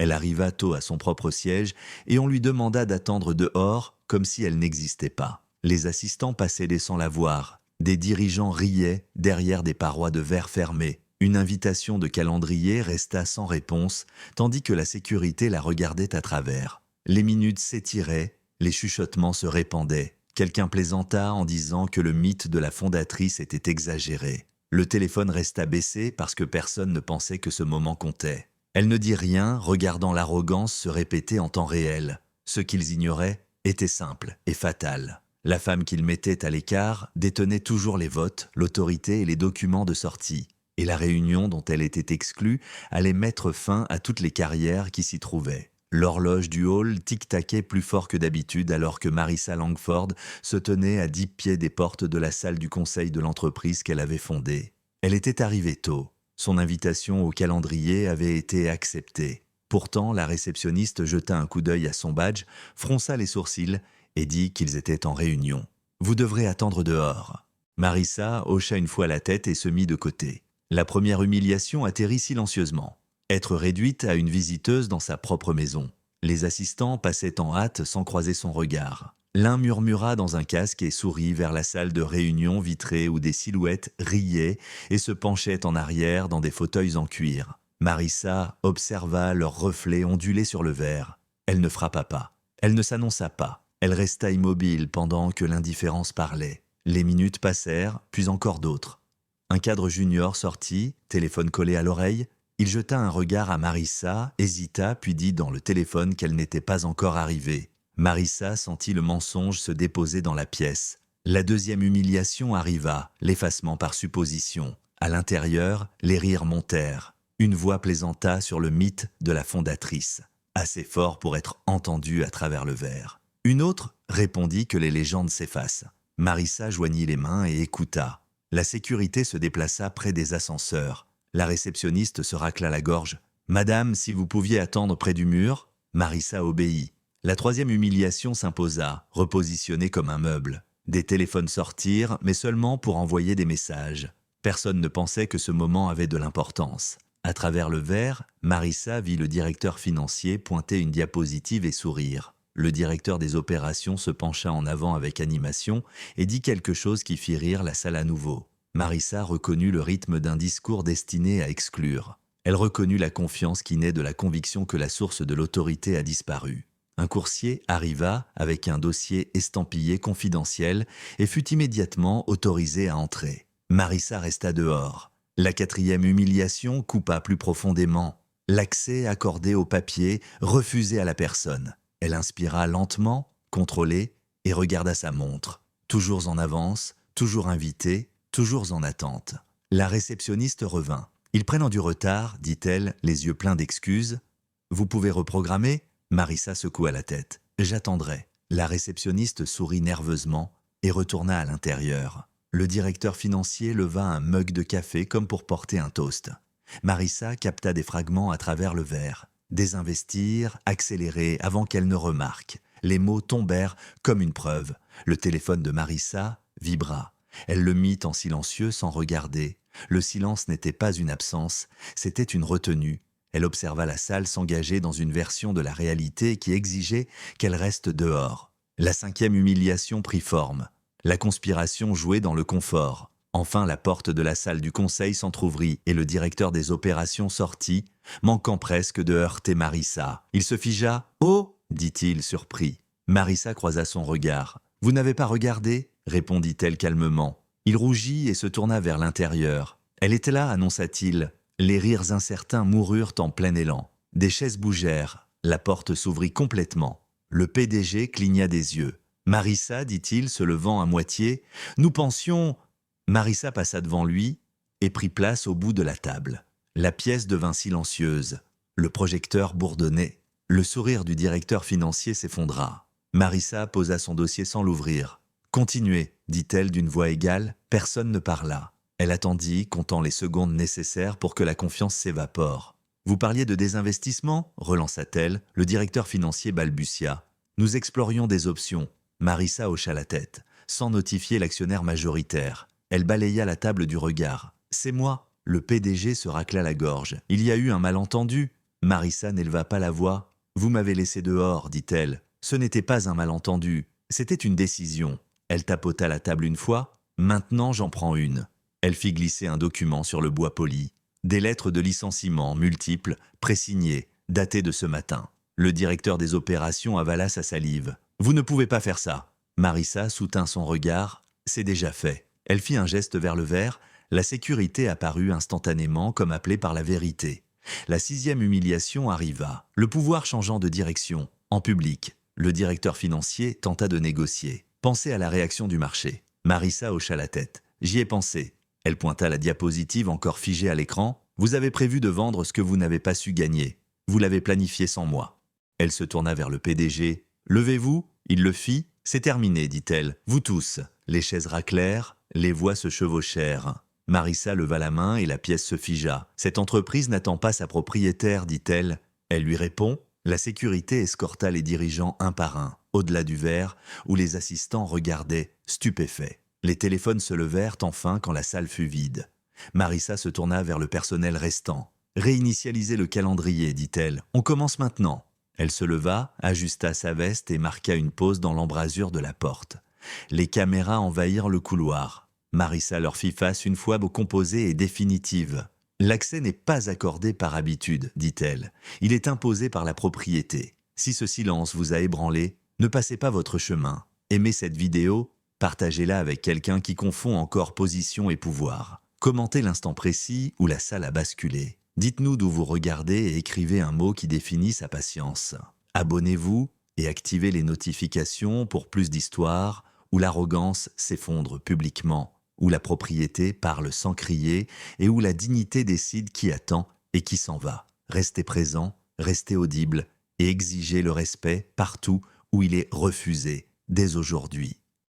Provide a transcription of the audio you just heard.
Elle arriva tôt à son propre siège et on lui demanda d'attendre dehors comme si elle n'existait pas. Les assistants passaient sans la voir. Des dirigeants riaient derrière des parois de verre fermées. Une invitation de calendrier resta sans réponse, tandis que la sécurité la regardait à travers. Les minutes s'étiraient, les chuchotements se répandaient. Quelqu'un plaisanta en disant que le mythe de la fondatrice était exagéré. Le téléphone resta baissé parce que personne ne pensait que ce moment comptait. Elle ne dit rien, regardant l'arrogance se répéter en temps réel. Ce qu'ils ignoraient était simple et fatal. La femme qu'ils mettaient à l'écart détenait toujours les votes, l'autorité et les documents de sortie. Et la réunion dont elle était exclue allait mettre fin à toutes les carrières qui s'y trouvaient. L'horloge du hall tic-taquait plus fort que d'habitude alors que Marissa Langford se tenait à 10 pieds des portes de la salle du conseil de l'entreprise qu'elle avait fondée. Elle était arrivée tôt. Son invitation au calendrier avait été acceptée. Pourtant, la réceptionniste jeta un coup d'œil à son badge, fronça les sourcils et dit qu'ils étaient en réunion. « Vous devrez attendre dehors. » Marissa hocha une fois la tête et se mit de côté. La première humiliation atterrit silencieusement. Être réduite à une visiteuse dans sa propre maison. Les assistants passaient en hâte sans croiser son regard. L'un murmura dans un casque et sourit vers la salle de réunion vitrée où des silhouettes riaient et se penchaient en arrière dans des fauteuils en cuir. Marissa observa leurs reflets onduler sur le verre. Elle ne frappa pas. Elle ne s'annonça pas. Elle resta immobile pendant que l'indifférence parlait. Les minutes passèrent, puis encore d'autres. Un cadre junior sortit, téléphone collé à l'oreille. Il jeta un regard à Marissa, hésita, puis dit dans le téléphone qu'elle n'était pas encore arrivée. Marissa sentit le mensonge se déposer dans la pièce. La deuxième humiliation arriva, l'effacement par supposition. À l'intérieur, les rires montèrent. Une voix plaisanta sur le mythe de la fondatrice, assez fort pour être entendu à travers le verre. Une autre répondit que les légendes s'effacent. Marissa joignit les mains et écouta. La sécurité se déplaça près des ascenseurs. La réceptionniste se racla la gorge. « Madame, si vous pouviez attendre près du mur ?» Marissa obéit. La troisième humiliation s'imposa, repositionnée comme un meuble. Des téléphones sortirent, mais seulement pour envoyer des messages. Personne ne pensait que ce moment avait de l'importance. À travers le verre, Marissa vit le directeur financier pointer une diapositive et sourire. Le directeur des opérations se pencha en avant avec animation et dit quelque chose qui fit rire la salle à nouveau. Marissa reconnut le rythme d'un discours destiné à exclure. Elle reconnut la confiance qui naît de la conviction que la source de l'autorité a disparu. Un coursier arriva avec un dossier estampillé confidentiel et fut immédiatement autorisé à entrer. Marissa resta dehors. La quatrième humiliation coupa plus profondément. L'accès accordé au papier, refusé à la personne. Elle inspira lentement, contrôlée, et regarda sa montre. Toujours en avance, toujours invitée, toujours en attente. La réceptionniste revint. « Ils prennent du retard, dit-elle, les yeux pleins d'excuses. Vous pouvez reprogrammer ?» Marissa secoua la tête. « J'attendrai. » La réceptionniste sourit nerveusement et retourna à l'intérieur. Le directeur financier leva un mug de café comme pour porter un toast. Marissa capta des fragments à travers le verre. Désinvestir, accélérer avant qu'elle ne remarque. Les mots tombèrent comme une preuve. Le téléphone de Marissa vibra. Elle le mit en silencieux sans regarder. Le silence n'était pas une absence, c'était une retenue. Elle observa la salle s'engager dans une version de la réalité qui exigeait qu'elle reste dehors. La cinquième humiliation prit forme. La conspiration jouait dans le confort. Enfin, la porte de la salle du conseil s'entr'ouvrit et le directeur des opérations sortit, manquant presque de heurter Marissa. Il se figea. « Oh !» dit-il, surpris. Marissa croisa son regard. « Vous n'avez pas regardé ?» répondit-elle calmement. Il rougit et se tourna vers l'intérieur. « Elle était là » annonça-t-il. Les rires incertains moururent en plein élan. Des chaises bougèrent. La porte s'ouvrit complètement. Le PDG cligna des yeux. « Marissa, dit-il, se levant à moitié, nous pensions… » Marissa passa devant lui et prit place au bout de la table. La pièce devint silencieuse. Le projecteur bourdonnait. Le sourire du directeur financier s'effondra. Marissa posa son dossier sans l'ouvrir. « Continuez, dit-elle d'une voix égale. Personne ne parla. Elle attendit, comptant les secondes nécessaires pour que la confiance s'évapore. « Vous parliez de désinvestissement ?» relança-t-elle. Le directeur financier balbutia. « Nous explorions des options. » Marissa hocha la tête, sans notifier l'actionnaire majoritaire. Elle balaya la table du regard. « C'est moi !» Le PDG se racla la gorge. « Il y a eu un malentendu. » Marissa n'éleva pas la voix. « Vous m'avez laissé dehors, dit-elle. Ce n'était pas un malentendu, c'était une décision. » Elle tapota la table une fois. « Maintenant, j'en prends une. » Elle fit glisser un document sur le bois poli. Des lettres de licenciement multiples, présignées, datées de ce matin. Le directeur des opérations avala sa salive. « Vous ne pouvez pas faire ça. » Marissa soutint son regard. « C'est déjà fait. » Elle fit un geste vers le verre. La sécurité apparut instantanément comme appelée par la vérité. La 6e humiliation arriva, le pouvoir changeant de direction. En public, le directeur financier tenta de négocier. Pensez à la réaction du marché. Marissa hocha la tête. J'y ai pensé. Elle pointa la diapositive encore figée à l'écran. Vous avez prévu de vendre ce que vous n'avez pas su gagner. Vous l'avez planifié sans moi. Elle se tourna vers le PDG. Levez-vous. Il le fit. C'est terminé, dit-elle. Vous tous. Les chaises raclèrent, les voix se chevauchèrent. Marissa leva la main et la pièce se figea. « Cette entreprise n'attend pas sa propriétaire, dit-elle. » Elle lui répond. La sécurité escorta les dirigeants un par un, au-delà du verre, où les assistants regardaient, stupéfaits. Les téléphones se levèrent enfin quand la salle fut vide. Marissa se tourna vers le personnel restant. « Réinitialisez le calendrier, dit-elle. On commence maintenant. » Elle se leva, ajusta sa veste et marqua une pause dans l'embrasure de la porte. Les caméras envahirent le couloir. Marissa leur fit face une fois composée et définitive. « L'accès n'est pas accordé par habitude, dit-elle. Il est imposé par la propriété. Si ce silence vous a ébranlé, ne passez pas votre chemin. Aimez cette vidéo, partagez-la avec quelqu'un qui confond encore position et pouvoir. Commentez l'instant précis où la salle a basculé. Dites-nous d'où vous regardez et écrivez un mot qui définit sa patience. Abonnez-vous et activez les notifications pour plus d'histoires où l'arrogance s'effondre publiquement, où la propriété parle sans crier et où la dignité décide qui attend et qui s'en va. Restez présent, restez audible et exigez le respect partout où il est refusé, dès aujourd'hui.